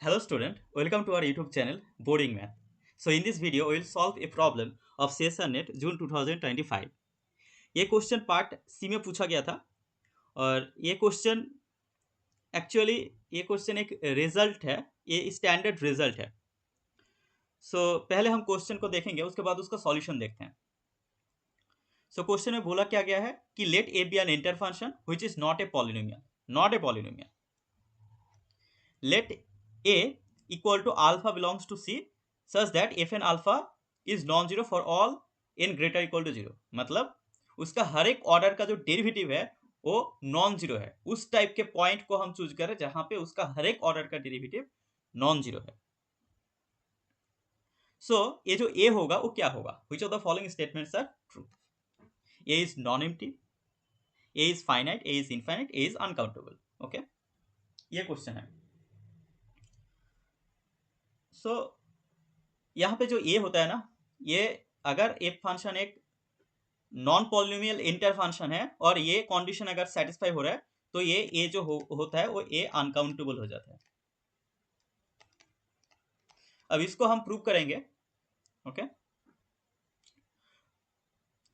Hello student, welcome to our YouTube channel Boring Math. So in this video we will solve a problem of SessionNet June 2025. ये question part सी में पूछा गया था और ये question actually ये question एक रिजल्ट है, ये स्टैंडर्ड रिजल्ट है. पहले हम क्वेश्चन को देखेंगे, उसके बाद उसका सॉल्यूशन देखते हैं. क्वेश्चन में बोला क्या गया है कि let A be an entire function which is not a polynomial. Let A equal to alpha belongs to C such that fn alpha is non-zero for all n greater equal to 0. मतलब उसका हर एक order का जो derivative है वो non zero है. उस type के पॉइंट को हम चूज करें जहां पे उसका हर एक ऑर्डर का डेरिवेटिव नॉन जीरो है. ये जो A होगा वो क्या होगा? Which of the following statements are true? A is non-empty, A is finite, A is infinite, A is uncountable. Okay, ये क्वेश्चन है. यहाँ पे जो ए होता है ना, ये अगर एक फंक्शन एक नॉन पॉलिनोमियल इंटर फंक्शन है और ये कंडीशन अगर सेटिस्फाई हो रहा है तो ये ए जो होता है वो ए अनकाउंटेबल हो जाता है. अब इसको हम प्रूव करेंगे. ओके,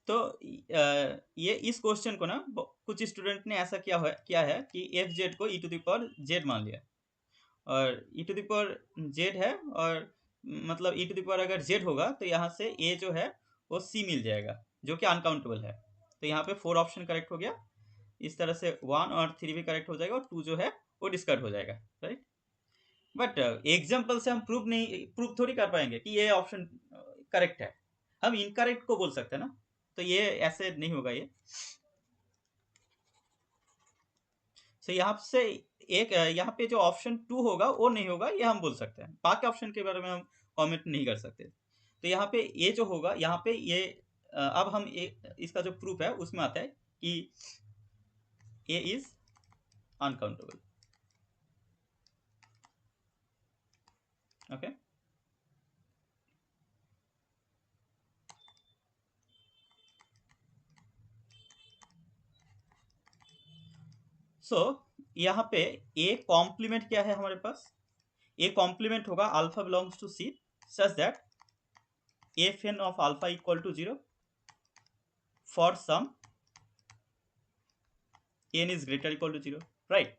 तो ये इस क्वेश्चन को ना कुछ स्टूडेंट ने ऐसा किया है कि एफ जेड को ई टू द पावर जेड मान लिया और ई टू द पावर जेड है और मतलब ई टू द पावर अगर जेड होगा तो यहाँ से ए जो है वो सी मिल जाएगा जो कि अनकाउंटेबल है. तो यहाँ पे 4 ऑप्शन करेक्ट हो गया. इस तरह से 1 और 3 भी करेक्ट हो जाएगा और 2 जो है वो डिस्कार्ड हो जाएगा. राइट, बट एग्जाम्पल से हम प्रूव थोड़ी कर पाएंगे कि ये ऑप्शन करेक्ट है. हम इनकरेक्ट को बोल सकते हैं ना, तो ये ऐसे नहीं होगा. ये यहाँ से एक यहाँ पे जो ऑप्शन 2 होगा वो नहीं होगा, ये हम बोल सकते हैं. बाकी ऑप्शन के बारे में हम कमेंट नहीं कर सकते. तो यहाँ पे ये जो होगा, यहाँ पे ये अब हम इसका जो प्रूफ है उसमें आता है कि ए इज अनकाउंटेबल. ओके, यहाँ पे ए कॉम्प्लीमेंट क्या है हमारे पास? ए कॉम्प्लीमेंट होगा alpha belongs to C such that F N of alpha equal to 0 for some N is greater equal to 0. Right,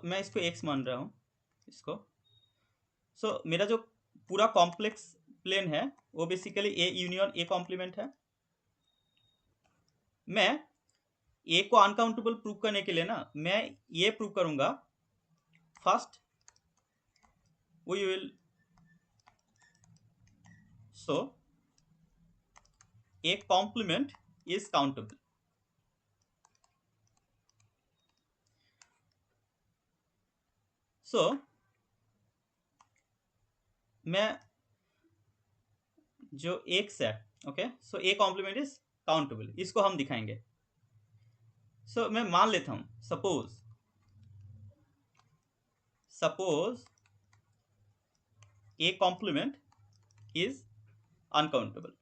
मैं इसको एक्स मान रहा हूं इसको. मेरा जो पूरा कॉम्प्लेक्स प्लेन है वो basically A union A complement है. मैं ए को अनकाउंटेबल प्रूव करने के लिए ना मैं ये प्रूव करूंगा. First we will show A complement is countable. मैं जो एक्स है, okay, A complement is countable, इसको हम दिखाएंगे. मैं मान लेता हूं suppose A complement is uncountable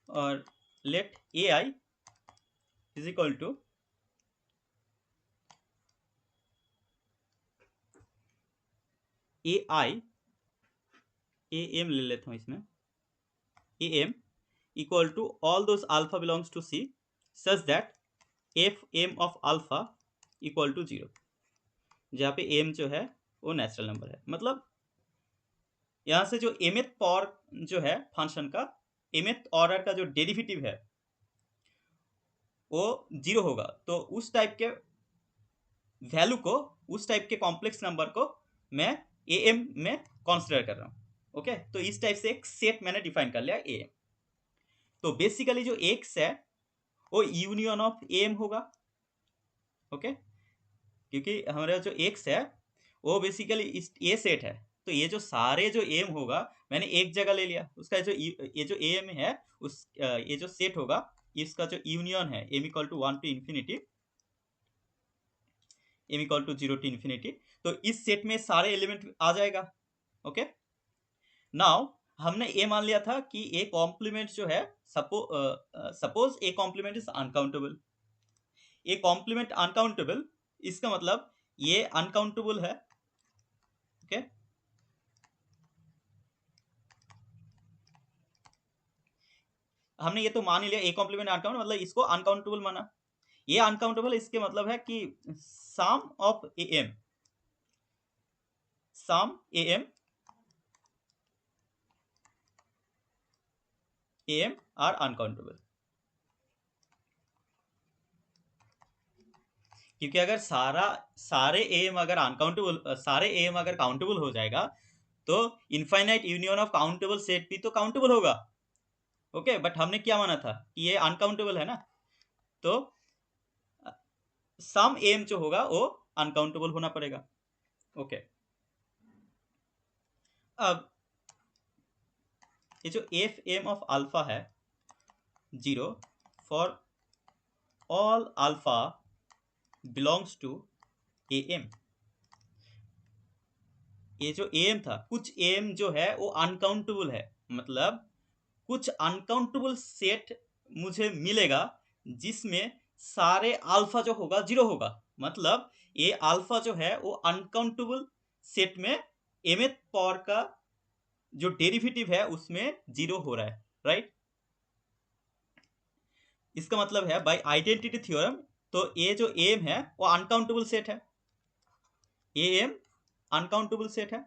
और let A I is equal to A I A M ले लेता हूं इसमें. A M equal to all those alpha belongs to C such that F M of alpha equal to 0, जहाँ पे M जो है वो नेचुरल नंबर है. मतलब यहाँ से जो एमथ पावर जो है फंक्शन का, एमथ ऑर्डर का जो डेरिवेटिव है वो 0 होगा. तो उस टाइप के वैल्यू को, उस टाइप के कॉम्प्लेक्स नंबर को मैं ए एम में कंसिडर कर रहा हूँ. ओके, तो इस टाइप से एक सेट मैंने डिफाइन कर लिया ए एम. तो बेसिकली जो एक्स है वो यूनियन ऑफ ए एम होगा. ओके, क्योंकि हमारा जो एक्स है वो बेसिकली ये सेट है. तो ये जो सारे जो एम होगा मैंने एक जगह ले लिया. उसका ये जो एम है उस ये जो सेट होगा इसका जो यूनियन है M equal to 1 to infinity, M equal to 0 to infinity, तो इस सेट में सारे एलिमेंट आ जाएगा. ओके, नाउ हमने ये मान लिया था कि ए कॉम्प्लीमेंट जो है suppose A complement is uncountable. A complement uncountable, इसका मतलब ये अनकाउंटेबल है। ओके, हमने ये तो मान ही लिया ए कॉम्प्लीमेंट अनकाउंटेबल मतलब इसको अनकाउंटेबल माना। ये अनकाउंटेबल इसके मतलब है कि sum of A M, sum A M are uncountable. क्योंकि अगर सारे एम अगर अनकाउंटेबल, सारे एम अगर काउंटेबल हो जाएगा तो infinite union of countable set भी तो काउंटेबल होगा। ओके, बट हमने क्या माना था कि ये अनकाउंटेबल है ना, तो सम एम जो होगा वो अनकाउंटेबल होना पड़ेगा। ओके, अब ये जो एफ एम ऑफ अल्फा है 0 for all alpha belongs to A M. ये जो एम था, कुछ एम जो है वो अनकाउंटेबल है, मतलब कुछ अनकाउंटेबल सेट मुझे मिलेगा जिसमें सारे अल्फा जो होगा 0 होगा। मतलब ये अल्फा जो है वो अनकाउंटेबल सेट में mth पावर का जो डेरिवेटिव है उसमें 0 हो रहा है, राइट। इसका मतलब है बाय आइडेंटिटी थ्योरम, तो ये जो एम है वो अनकाउंटेबल सेट है, ए एम अनकाउंटेबल सेट है।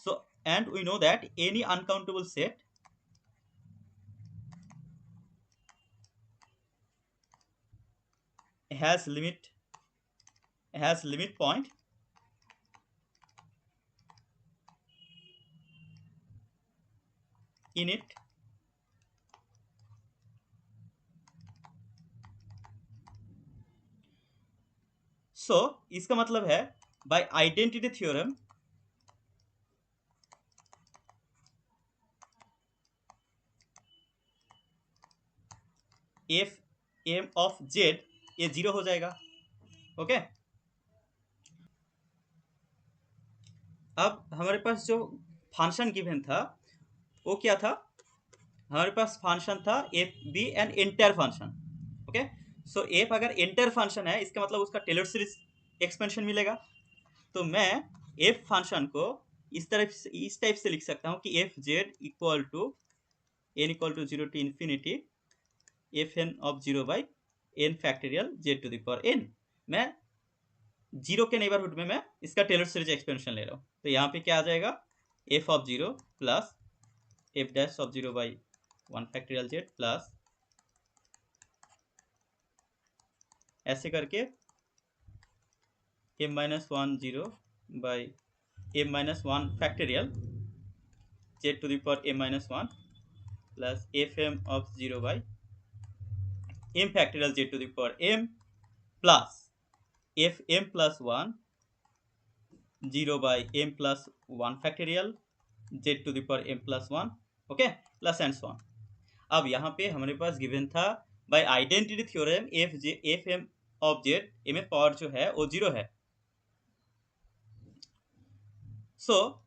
So and we know that any uncountable set has limit point in it so इसका मतलब है by identity theorem F M of Z ये 0 हो जाएगा। ओके, अब हमारे पास जो फंक्शन गिवन था वो क्या था, हमारे पास फंक्शन था F be an entire function. Okay, so F अगर एंटायर फंक्शन है इसका मतलब उसका टेलर सीरीज एक्सपेंशन मिलेगा। तो मैं एफ फंक्शन को इस टाइप से लिख सकता हूँ कि F Z equal to N equal to 0 to infinity F N of 0 by N factorial Z to the power N. मैं 0 के नेबरहुड में मैं इसका टेलर सीरीज एक्सपेंशन ले रहा हूँ, तो यहाँ पे क्या आ जाएगा F of 0 plus F dash of 0 by 1 factorial Z plus ऐसे करके m minus 1 0 by m minus 1 factorial Z to the power m minus 1 plus F M of 0 by m factorial Z to the power m plus F M plus 1 0 by m plus 1 factorial Z to the power m plus 1। Okay, plus and so on. अब यहाँ पे हमारे पास given था by identity theorem F M of Z M power जो है वो 0 है। सो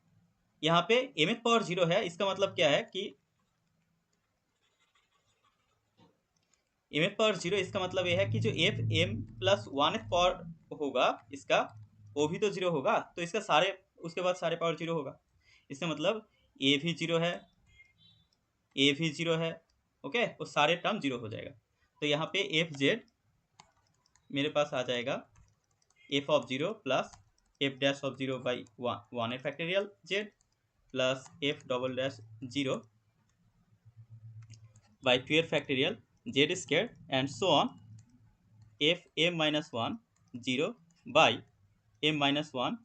यहाँ पे एम पावर 0 है, इसका मतलब क्या है कि एम पावर 0 इसका मतलब ये है कि जो एफ एम प्लस 1 पावर होगा इसका वो भी तो 0 होगा, तो इसका सारे उसके बाद सारे पावर 0 होगा। इसका मतलब ए भी 0 है, ए भी 0 है। ओके, वो सारे टर्म 0 हो जाएगा। तो यहाँ पे एफ जेड मेरे पास आ जाएगा F of 0 plus F dash of 0 by 1 factorial Z plus F double dash 0 by 2 factorial Z square and so on F M minus 1 0 by M minus 1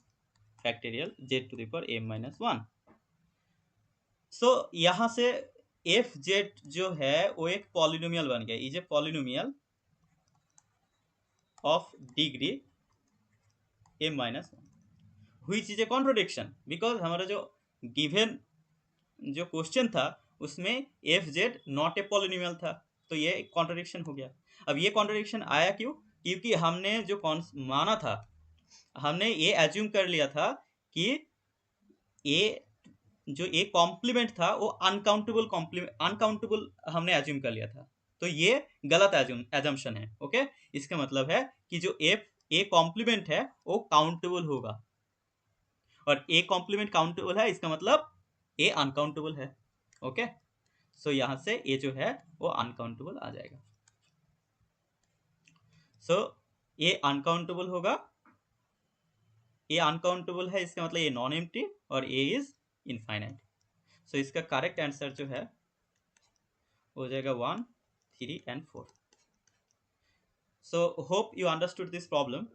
factorial Z to the power M minus 1। So यहाँ से F Z जो है वो एक polynomial बन गया, is a polynomial of degree m minus 1 which is a contradiction, because हमारा जो गिवन जो क्वेश्चन था उसमें F Z not a polynomial था, तो ये कॉन्ट्रोडिक्शन हो गया। अब ये कॉन्ट्रोडिक्शन आया क्यों, क्योंकि हमने जो माना था, हमने ये एज्यूम कर लिया था कि ए जो ए कॉम्प्लीमेंट था वो अनकाउंटेबल हमने एज्यूम कर लिया था, तो ये गलत एजम्पशन है। ओके, इसका मतलब है कि जो ए कॉम्प्लीमेंट है वो काउंटेबल होगा, और ए कॉम्प्लीमेंट काउंटेबल है इसका मतलब ए अनकाउंटेबल है। ओके, सो यहां से ए जो है वो अनकाउंटेबल आ जाएगा। सो ए अनकाउंटेबल होगा, ए अनकाउंटेबल है इसका मतलब ए नॉन एम्प्टी और ए इज इनफाइनाइट। सो इसका करेक्ट आंसर जो है हो जाएगा 1, 3 and 4। So hope you understood this problem.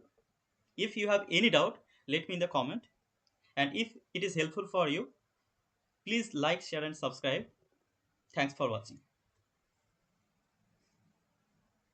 If you have any doubt, let me in the comment. And if it is helpful for you, please like, share and subscribe. Thanks for watching.